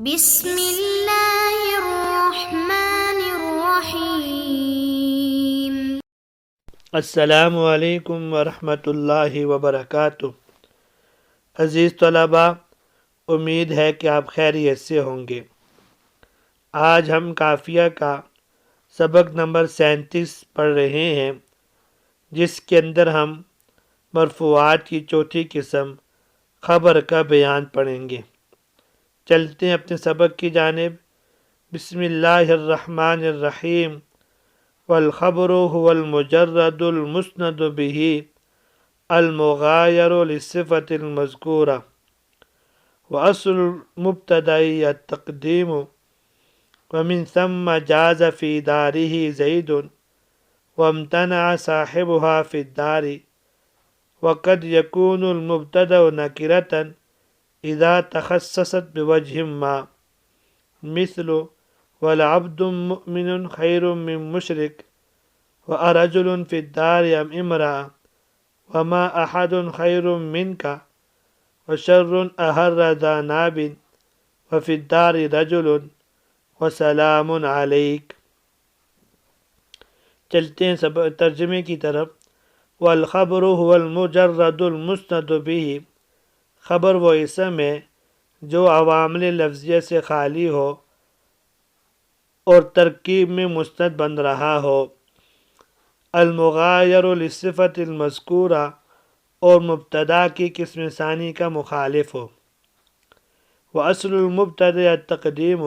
بسم اللہ الرحمن الرحیم۔ السلام علیکم ورحمۃ اللہ وبرکاتہ۔ عزیز طلباء، امید ہے کہ آپ خیریت سے ہوں گے۔ آج ہم قافیہ کا سبق نمبر 37 پڑھ رہے ہیں، جس کے اندر ہم مرفوعات کی چوتھی قسم خبر کا بیان پڑھیں گے۔ چلتے ہیں اپنے سبق کی جانب۔ بسم اللہ الرحمن الرحیم۔ والخبر هو المجرد المسند به المغایر للصفة المذکورہ، وأصل المبتدأ التقدیم، ومن ثم جاز في داره زید وامتنع صاحبها في الدار، وقد يكون المبتدأ نکرة اذا تخصصت بوجه ما، مثل والعبد مؤمن خیر من مشرک، وارجل فی الدار ام امرأة، وما احد خیر منک، وشر احر ذا ناب، وفی الدار رجل، وسلام علیک۔ چلتے ہیں ترجمے کی طرف۔ والخبر هو المجرد المسند به، خبر وہ اسم ہے جو عوامل لفظیہ سے خالی ہو اور ترکیب میں مستند بن رہا ہو، المغایر للصفة المذکورہ، اور مبتدا کی قسم ثانی کا مخالف ہو۔ وأصل المبتدأ التقدیم،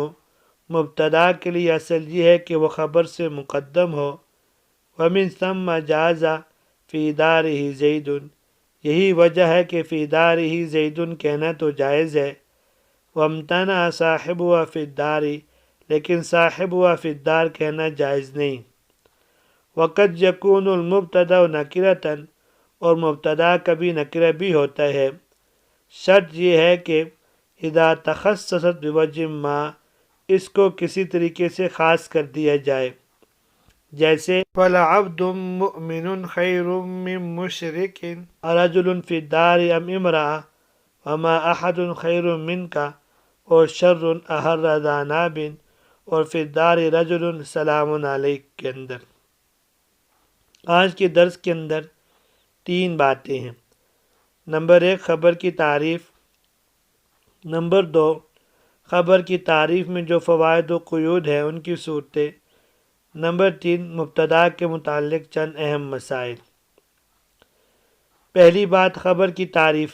مبتدا کے لیے اصل یہ ہے کہ وہ خبر سے مقدم ہو۔ ومن ثم جاز فی دارہ زید، یہی وجہ ہے کہ فی دارہ زید کہنا تو جائز ہے۔ وامتنع صاحبہ فی الدار، لیکن صاحبہ فی الدار کہنا جائز نہیں۔ وقد یکون المبتدأ نکرۃ، اور مبتدا کبھی نکرہ بھی ہوتا ہے، شرط یہ ہے کہ اذا تخصصت بوجہ ما، اس کو کسی طریقے سے خاص کر دیا جائے، جیسے فَلَعَبْدٌ مُؤْمِنٌ خَيْرٌ مِّن مُشْرِكٍ أَرَجُلٌ فِي الدَّارِ أَمْ امْرَأَةٌ وَمَا أَحَدٌ خَيْرٌ مِّنْكَ وَشَرٌّ أَحَرَّ ذَا نَابٍ وَفِي الدَّارِ رَجُلٌ سَلَامٌ عَلَيْكَ کے اندر۔ آج کے درس کے اندر 3 باتیں ہیں۔ نمبر 1، خبر کی تعریف۔ نمبر 2، خبر کی تعریف میں جو فوائد و قیود ہیں ان کی صورتیں۔ نمبر 3، مبتدا کے متعلق چند اہم مسائل۔ پہلی بات، خبر کی تعریف۔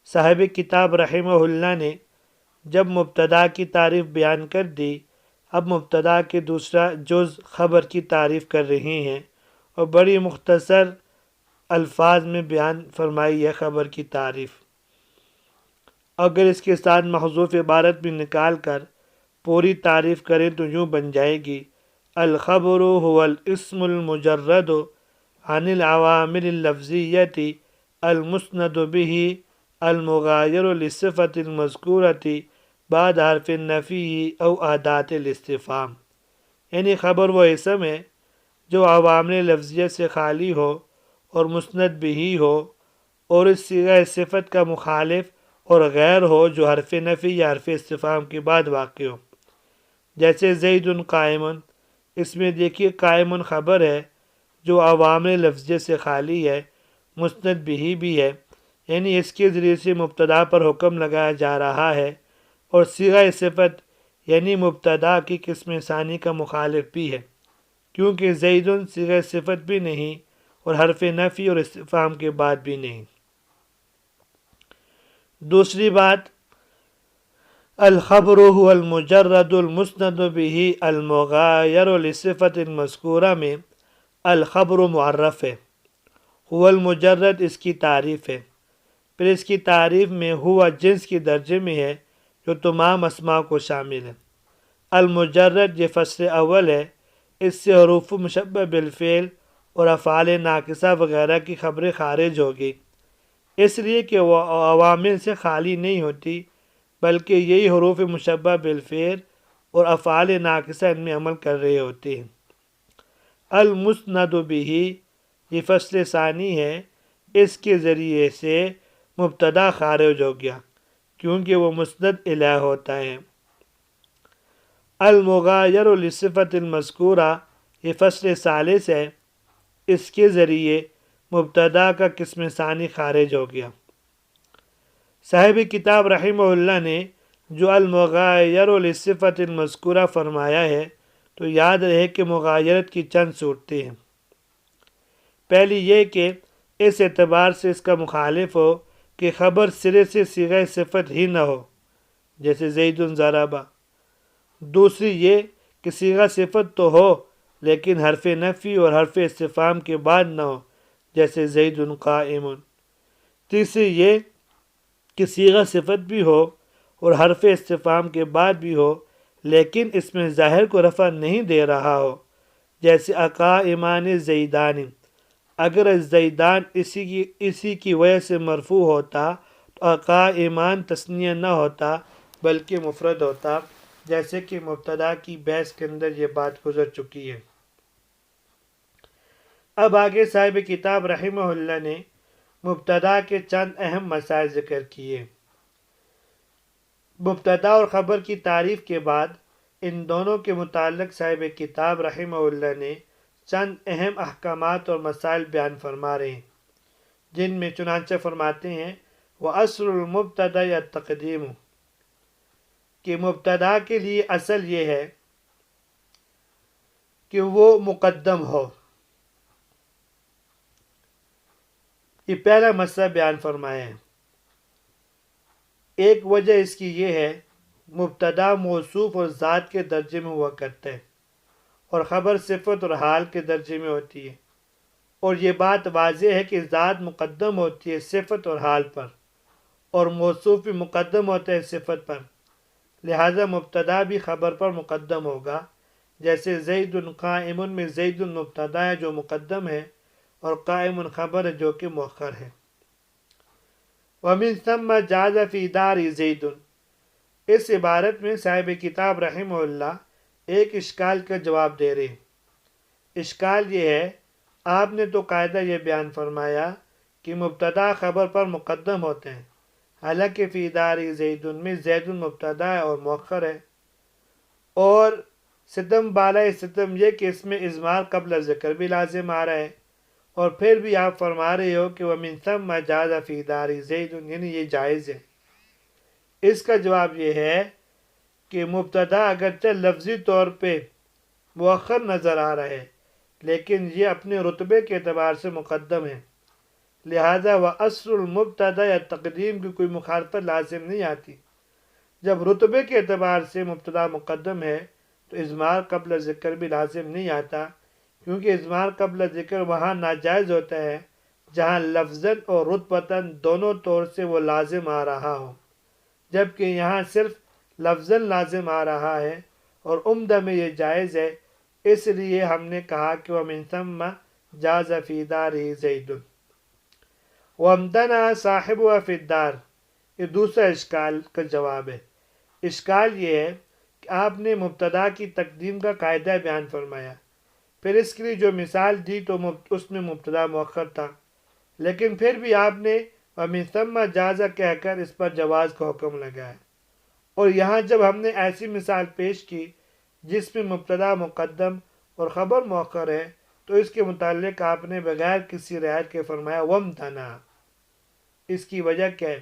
صاحب کتاب رحمہ اللہ نے جب مبتدا کی تعریف بیان کر دی، اب مبتدا کے دوسرا جز خبر کی تعریف کر رہے ہیں، اور بڑی مختصر الفاظ میں بیان فرمائی ہے خبر کی تعریف۔ اگر اس کے ساتھ محذوف عبارت بھی نکال کر پوری تعریف کریں تو یوں بن جائے گی: الخبر هو الاسم المجرد عن العوامل اللفظیۃ المسند به المغایر للصفة المذکورۃ بعد حرف النفی او اداة الاستفہام، یعنی خبر وہ اسم ہے جو عوامل لفظیہ سے خالی ہو اور مسند بھی ہو، اور اس صیغہ صفت کا مخالف اور غیر ہو جو حرف نفی یا حرف استفہام کے بعد واقع ہو، جیسے زید قائم۔ اس میں دیکھیے قائم خبر ہے جو عوامل لفظیہ سے خالی ہے، مسند بھی ہے، یعنی اس کے ذریعے سے مبتدا پر حکم لگایا جا رہا ہے، اور صیغہ صفت یعنی مبتدا کی قسم ثانی کا مخالف بھی ہے، کیونکہ زید صیغہ صفت بھی نہیں اور حرف نفی اور استفہام کے بعد بھی نہیں۔ دوسری بات، الخبر هو المجرد المسند به المغایر للصفة المذکورہ میں الخبر معرف ہے، هو المجرد اس کی تعریف ہے، پھر اس کی تعریف میں ہوا جنس کے درجے میں ہے جو تمام اسماء کو شامل ہے۔ المجرد یہ فصل اول ہے، اس سے حروف مشبہ بالفعل اور افعال ناقصہ وغیرہ کی خبریں خارج ہوگی، اس لیے کہ وہ عوامل سے خالی نہیں ہوتی، بلکہ یہی حروف مشبہ بالفعل اور افعال ناقصہ ان میں عمل کر رہے ہوتے ہیں۔ المسند به یہ فصل ثانی ہے، اس کے ذریعے سے مبتدا خارج ہو گیا کیونکہ وہ مسند الیہ ہوتا ہے۔ المغایر لصفت المذکورہ یہ فصل ثالث ہے، اس کے ذریعے مبتدا کا قسم ثانی خارج ہو گیا۔ صاحب کتاب رحمہ اللہ نے جو المغایر لصفت المذکورہ فرمایا ہے تو یاد رہے کہ مغایرت کی چند صورتیں ہیں۔ پہلی یہ کہ اس اعتبار سے اس کا مخالف ہو کہ خبر سرے سے صیغہ صفت ہی نہ ہو، جیسے زید ضرب۔ دوسری یہ کہ صیغہ صفت تو ہو لیکن حرف نفی اور حرف استفہام کے بعد نہ ہو، جیسے زید قائم۔ تیسری یہ کہ صیغہ صفت بھی ہو اور حرف استفہام کے بعد بھی ہو لیکن اس میں ظاہر کو رفع نہیں دے رہا ہو، جیسے اقائمان زیدان۔ اگر زیدان اسی کی وجہ سے مرفوع ہوتا تو اقائمان تثنیہ نہ ہوتا بلکہ مفرد ہوتا، جیسے کہ مبتدا کی بحث کے اندر یہ بات گزر چکی ہے۔ اب آگے صاحب کتاب رحمہ اللہ نے مبتدا کے چند اہم مسائل ذکر کیے۔ مبتدا اور خبر کی تعریف کے بعد ان دونوں کے متعلق صاحب کتاب رحمہ اللہ نے چند اہم احکامات اور مسائل بیان فرما رہے ہیں، جن میں چنانچہ فرماتے ہیں وَأَصْلُ الْمُبْتَدَإِ التَّقْدِيمُ، کہ مبتدا کے لیے اصل یہ ہے کہ وہ مقدم ہو۔ یہ پہلا مسئلہ بیان فرمایا ہے۔ ایک وجہ اس کی یہ ہے مبتدا موصوف اور ذات کے درجے میں ہوا کرتا ہے اور خبر صفت اور حال کے درجے میں ہوتی ہے، اور یہ بات واضح ہے کہ ذات مقدم ہوتی ہے صفت اور حال پر اور موصوف بھی مقدم ہوتا ہے صفت پر، لہذا مبتدا بھی خبر پر مقدم ہوگا، جیسے زید قائم میں زید مبتدا ہے جو مقدم ہے اور قائم خبر ہے جو کہ مؤخر ہے۔ وَمِن ثَمَّ جَازَ فِي دَارِ زَيْدٌ، اس عبارت میں صاحب کتاب رحمہ اللہ ایک اشکال کا جواب دے رہے ہیں۔ اشکال یہ ہے آپ نے تو قاعدہ یہ بیان فرمایا کہ مبتدا خبر پر مقدم ہوتے ہیں، حالانکہ فی دار زید میں زید مبتدا ہے اور مؤخر ہے، اور ستم بالائے ستم یہ کہ اس میں اضمار قبل ذکر بھی لازم آ رہا ہے، اور پھر بھی آپ فرما رہے ہو کہ وَمِن ثَمَّ جَازَ فِي دَارِ زَيْدٌ، یعنی یہ جائز ہے۔ اس کا جواب یہ ہے کہ مبتدا اگرچہ لفظی طور پہ مؤخر نظر آ رہا ہے لیکن یہ اپنے رتبے کے اعتبار سے مقدم ہے، لہذا وَأَصْلُ الْمُبْتَدَإِ التَّقْدِيمُ کی کوئی مخالفت لازم نہیں آتی۔ جب رتبے کے اعتبار سے مبتدا مقدم ہے تو اضمار قبل ذکر بھی لازم نہیں آتا، کیونکہ اضمار قبل ذکر وہاں ناجائز ہوتا ہے جہاں لفظاً اور رتبتاً دونوں طور سے وہ لازم آ رہا ہو، جبکہ یہاں صرف لفظاً لازم آ رہا ہے اور عمدہ میں یہ جائز ہے، اس لیے ہم نے کہا کہ وَمِن ثَمَّ جَازَ فِي دَارِ زَيْدٌ وَامْتَنَعَ صَاحِبُهَا فِي الدَّارِ، یہ دوسرا اشکال کا جواب ہے۔ اشکال یہ ہے کہ آپ نے مبتدا کی تقدیم کا قاعدہ بیان فرمایا، پھر اس کے لیے جو مثال دی تو اس میں مبتدا مؤخر تھا، لیکن پھر بھی آپ نے وَمِن ثَمَّ جَازَ کہہ کر اس پر جواز کا حکم لگایا، اور یہاں جب ہم نے ایسی مثال پیش کی جس میں مبتدا مقدم اور خبر مؤخر ہے تو اس کے متعلق آپ نے بغیر کسی رعایت کے فرمایا وَامْتَنَعَ۔ اس کی وجہ کیا ہے؟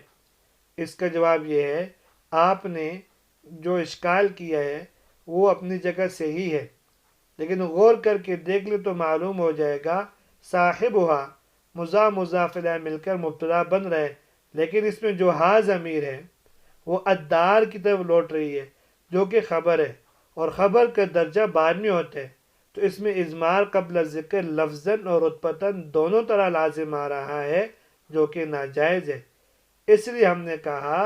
اس کا جواب یہ ہے آپ نے جو اشکال کیا ہے وہ اپنی جگہ صحیح ہے، لیکن غور کر کے دیکھ لیں تو معلوم ہو جائے گا صاحبها مضاف الیہ مل کر مبتدا بن رہے، لیکن اس میں جو ہا ضمیر ہے وہ الدار کی طرف لوٹ رہی ہے جو کہ خبر ہے، اور خبر کا درجہ بعد میں ہوتا ہے، تو اس میں اضمار قبل ذکر لفظاً اور رتبتاً دونوں طرح لازم آ رہا ہے جو کہ ناجائز ہے، اس لیے ہم نے کہا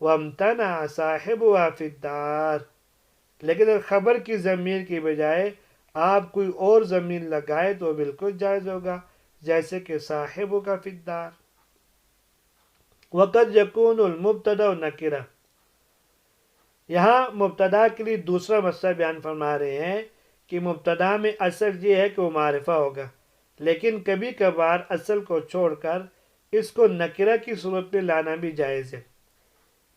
وَامْتَنَعَ صَاحِبُهَا فِي الدَّارِ۔ لیکن اگر خبر کی ضمیر کی بجائے آپ کوئی اور ضمیر لگائے تو بالکل جائز ہوگا، جیسے کہ صاحب کا فی الدار۔ وقد یکون المبتدا نکرہ، یہاں مبتدا کے لیے دوسرا مسئلہ بیان فرما رہے ہیں کہ مبتدا میں اصل یہ ہے کہ وہ معرفہ ہوگا، لیکن کبھی کبھار اصل کو چھوڑ کر اس کو نکرہ کی صورت میں لانا بھی جائز ہے۔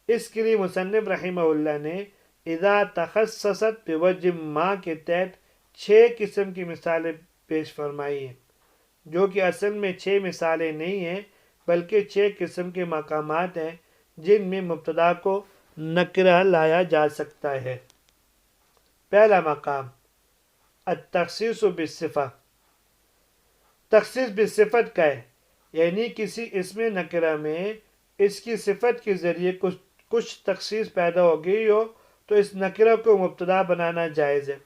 اس کے لیے مصنف رحمہ اللہ نے اذا تخصصت بوجہ ما کے تحت 6 قسم کی مثالیں پیش فرمائی ہیں، جو کہ اصل میں 6 مثالیں نہیں ہیں بلکہ 6 قسم کے مقامات ہیں جن میں مبتدا کو نکرہ لایا جا سکتا ہے۔ پہلا مقام التخصیص بالصفہ، تخصیص بالصفت کا ہے، یعنی کسی اسم نکرہ میں اس کی صفت کے ذریعے کچھ تخصیص پیدا ہو گئی ہو تو اس نکرہ کو مبتدا بنانا جائز ہے،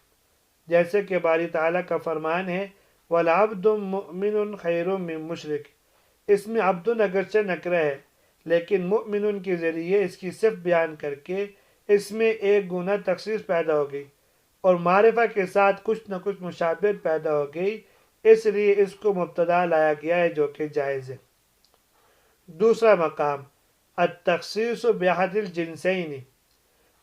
جیسے کہ باری تعالیٰ کا فرمان ہے وَالْعَبْدُ مُؤْمِنٌ خَيْرٌ مِّن مُشْرِكٍ، اس میں عبد اگرچہ نکرہ ہے لیکن مؤمن کے ذریعے اس کی صفت بیان کر کے اس میں ایک گنا تخصیص پیدا ہو گئی اور معرفہ کے ساتھ کچھ نہ کچھ مشابہت پیدا ہو گئی، اس لیے اس کو مبتدا لایا گیا ہے جو کہ جائز ہے۔ دوسرا مقام التخصیص بأحد الجنسین،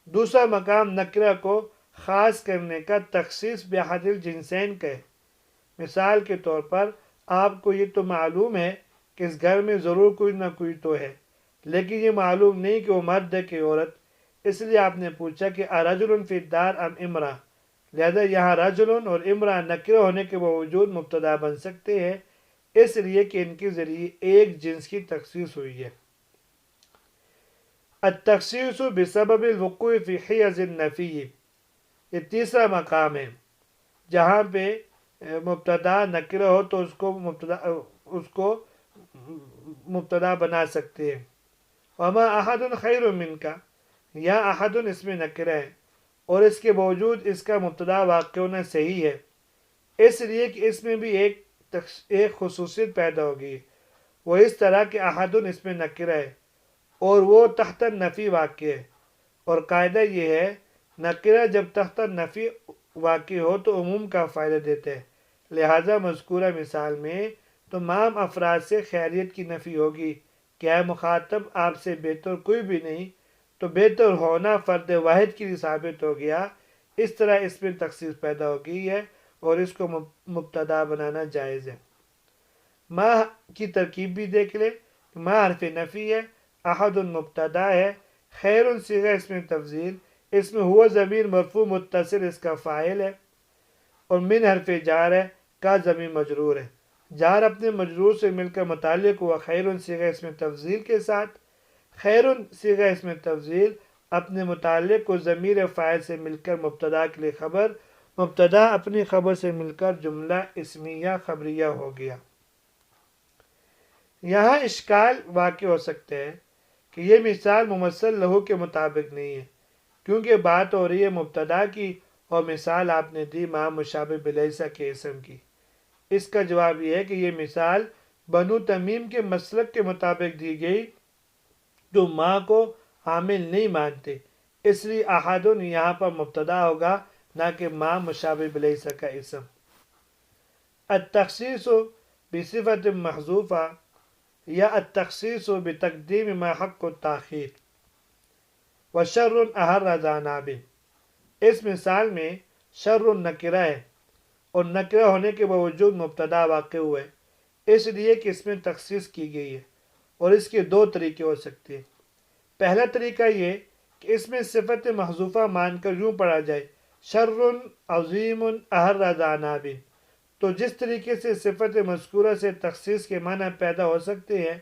دوسرا مقام نکرہ کو خاص کرنے کا تخصیص بأحد الجنسین کا ہے۔ مثال کے طور پر آپ کو یہ تو معلوم ہے کہ اس گھر میں ضرور کوئی نہ کوئی تو ہے، لیکن یہ معلوم نہیں کہ وہ مرد ہے کہ عورت، اس لیے آپ نے پوچھا کہ ارجل فی الدار ام امرأ، لہذا یہاں رجل اور امرأ نکرہ ہونے کے باوجود مبتدا بن سکتے ہیں، اس لیے کہ ان کے ذریعے ایک جنس کی تخصیص ہوئی ہے۔ التخصیص بسبب الوقوع فی حیز النفی، یہ تیسرا مقام ہے جہاں پہ مبتدا نکرہ ہو تو اس کو مبتدا بنا سکتے ہیں۔ وما احد خیر منک، یا احد اس میں نکرہ ہے اور اس کے باوجود اس کا مبتدا واقع ہونا صحیح ہے، اس لیے کہ اس میں بھی ایک خصوصیت پیدا ہوگی، وہ اس طرح کہ احد اس میں نکرہ ہے اور وہ تحت نفی واقع ہے، اور قاعدہ یہ ہے نکرہ جب تحت نفی واقع ہو تو عموم کا فائدہ دیتے ہیں، لہذا مذکورہ مثال میں تمام افراد سے خیریت کی نفی ہوگی کہ اے مخاطب آپ سے بہتر کوئی بھی نہیں، تو بہتر ہونا فرد واحد کے لیے ثابت ہو گیا، اس طرح اس میں تخصیص پیدا ہو گئی ہے اور اس کو مبتدا بنانا جائز ہے۔ ما کی ترکیب بھی دیکھ لیں، ما حرف نفی ہے، احد مبتدا ہے، خیر صیغہ اس میں تفضیل، اس میں ہوا ضمیر مرفوع متصل اس کا فاعل ہے، اور من حرف جار ہے، کا ضمیر مجرور ہے، جار اپنے مجرور سے مل کر متعلق ہوا خیر صیغہ اس میں تفضیل کے ساتھ، خیر صیغہ اس میں تفضیل اپنے متعلق کو ضمیر فاعل سے مل کر مبتدا کے لیے خبر، مبتدا اپنی خبر سے مل کر جملہ اسمیہ خبریہ ہو گیا۔ یہاں اشکال واقع ہو سکتے ہیں کہ یہ مثال ممثل لہو کے مطابق نہیں ہے، کیونکہ بات ہو رہی ہے مبتدا کی اور مثال آپ نے دی ما مشابہ بلیسا کے اسم کی۔ اس کا جواب یہ ہے کہ یہ مثال بنو تمیم کے مسلک کے مطابق دی گئی جو ما کو حامل نہیں مانتے، اس لیے احد یہاں پر مبتدا ہوگا نہ کہ ما مشابہ بلیسا کا اسم۔ التخصیص بصفت محذوفہ یا التخصیص بتقدیم ما حق التاخیر وشر احر ذا ناب، اس مثال میں شر نکرہ ہے اور نکرہ ہونے کے باوجود مبتدا واقع ہوا ہے، اس لیے کہ اس میں تخصیص کی گئی ہے، اور اس کے دو طریقے ہو سکتے ہیں۔ پہلا طریقہ یہ کہ اس میں صفت محذوفہ مان کر یوں پڑھا جائے شر عظیم احر ذا ناب، تو جس طریقے سے صفت مذکورہ سے تخصیص کے معنی پیدا ہو سکتے ہیں،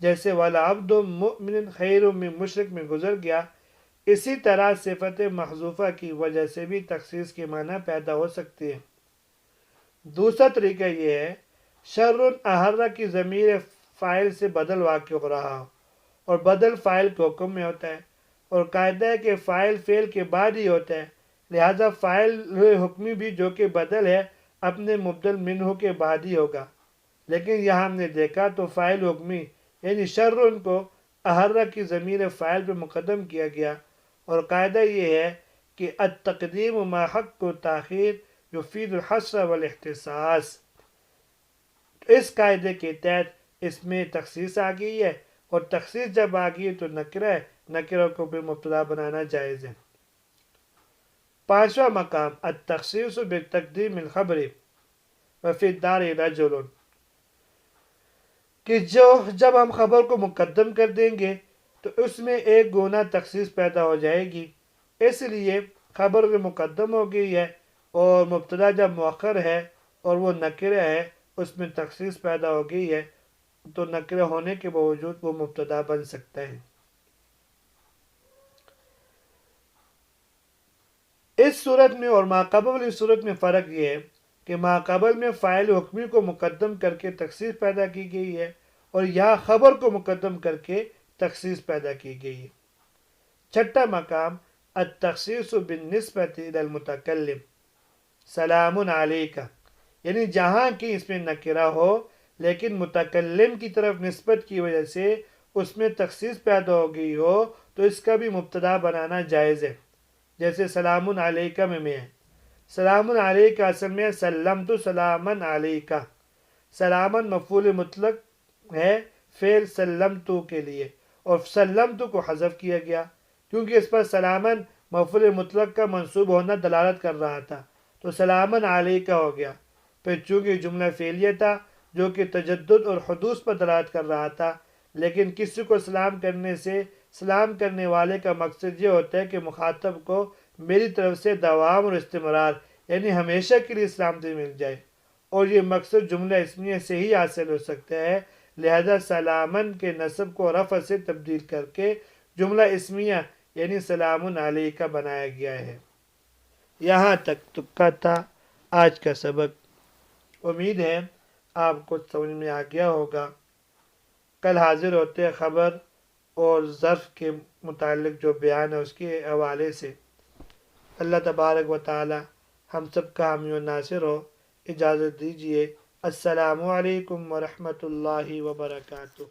جیسے وَالْعَبْدُ مُؤْمِنٌ خَيْرٌ مِّن مُشْرِكٍ میں گزر گیا، اسی طرح صفت محذوفہ کی وجہ سے بھی تخصیص کے معنی پیدا ہو سکتے ہیں۔ دوسرا طریقہ یہ ہے شر احر کی ضمیر فاعل سے بدل واقع ہو رہا ہو، اور بدل فاعل کے حکم میں ہوتا ہے، اور قاعدہ ہے کہ فاعل فعل کے بعد ہی ہوتا ہے، لہذا فاعل حکمی بھی جو کہ بدل ہے اپنے مبدل منہ کے بعد ہی ہوگا، لیکن یہاں ہم نے دیکھا تو فاعل حکمی یعنی شر کو احر کی ضمیر فاعل پہ مقدم کیا گیا، اور قاعدہ یہ ہے کہ التقدیم ما حق و تاخیر یفید الحصر والاختصاص، اس قاعدے کے تحت اس میں تخصیص آ گئی ہے، اور تخصیص جب آ گئی تو نکرہ ہے، نکرہ کو بھی مبتدا بنانا جائز ہے۔ پانچواں مقام التخصیص بتقدیم الخبر وفی الدار رجل، کہ جب ہم خبر کو مقدم کر دیں گے تو اس میں ایک گنا تخصیص پیدا ہو جائے گی، اس لیے خبر میں مقدم ہو گئی ہے، اور مبتدا جب مؤخر ہے اور وہ نکرہ ہے اس میں تخصیص پیدا ہو گئی ہے، تو نکرہ ہونے کے باوجود وہ مبتدا بن سکتا ہے۔ اس صورت میں اور ماقبل والی صورت میں فرق یہ ہے کہ ماقبل میں فاعل حکمی کو مقدم کر کے تخصیص پیدا کی گئی ہے، اور یہاں خبر کو مقدم کر کے تخصیص پیدا کی گئی ہے۔ چھٹا مقام التخصیص بالنسبت الی المتکلم، سلام علیکہ، یعنی جہاں کہ اس میں نکرہ ہو لیکن متکلم کی طرف نسبت کی وجہ سے اس میں تخصیص پیدا ہو گئی ہو تو اس کا بھی مبتدا بنانا جائز ہے، جیسے سلام علیکہ میں ہے۔ سلام علیکہ اصل میں سلمت سلامن علیکہ، سلامن مفعول مطلق ہے فعل سلمت کے لیے، اور سلمت کو حذف کیا گیا کیونکہ اس پر سلامن مفعول مطلق کا منصوب ہونا دلالت کر رہا تھا، تو سلامن علیکہ ہو گیا۔ پھر چونکہ جملہ فعلیہ تھا جو کہ تجدد اور حدوث پر دلالت کر رہا تھا، لیکن کسی کو سلام کرنے سے سلام کرنے والے کا مقصد یہ ہوتا ہے کہ مخاطب کو میری طرف سے دوام اور استمرار یعنی ہمیشہ کے لیے سلامتی مل جائے، اور یہ مقصد جملہ اسمیہ سے ہی حاصل ہو سکتا ہے، لہذا سلامن کے نصب کو رفع سے تبدیل کر کے جملہ اسمیہ یعنی سلام علیکہ بنایا گیا ہے۔ یہاں تک تکا تھا آج کا سبق، امید ہے آپ کو سمجھ میں آ گیا ہوگا۔ کل حاضر ہوتے ہیں خبر اور ظرف کے متعلق جو بیان ہے اس کے حوالے سے۔ اللہ تبارک و تعالی ہم سب کا حامی و ناصر ہو۔ اجازت دیجیے، السلام علیکم ورحمۃ اللہ وبرکاتہ۔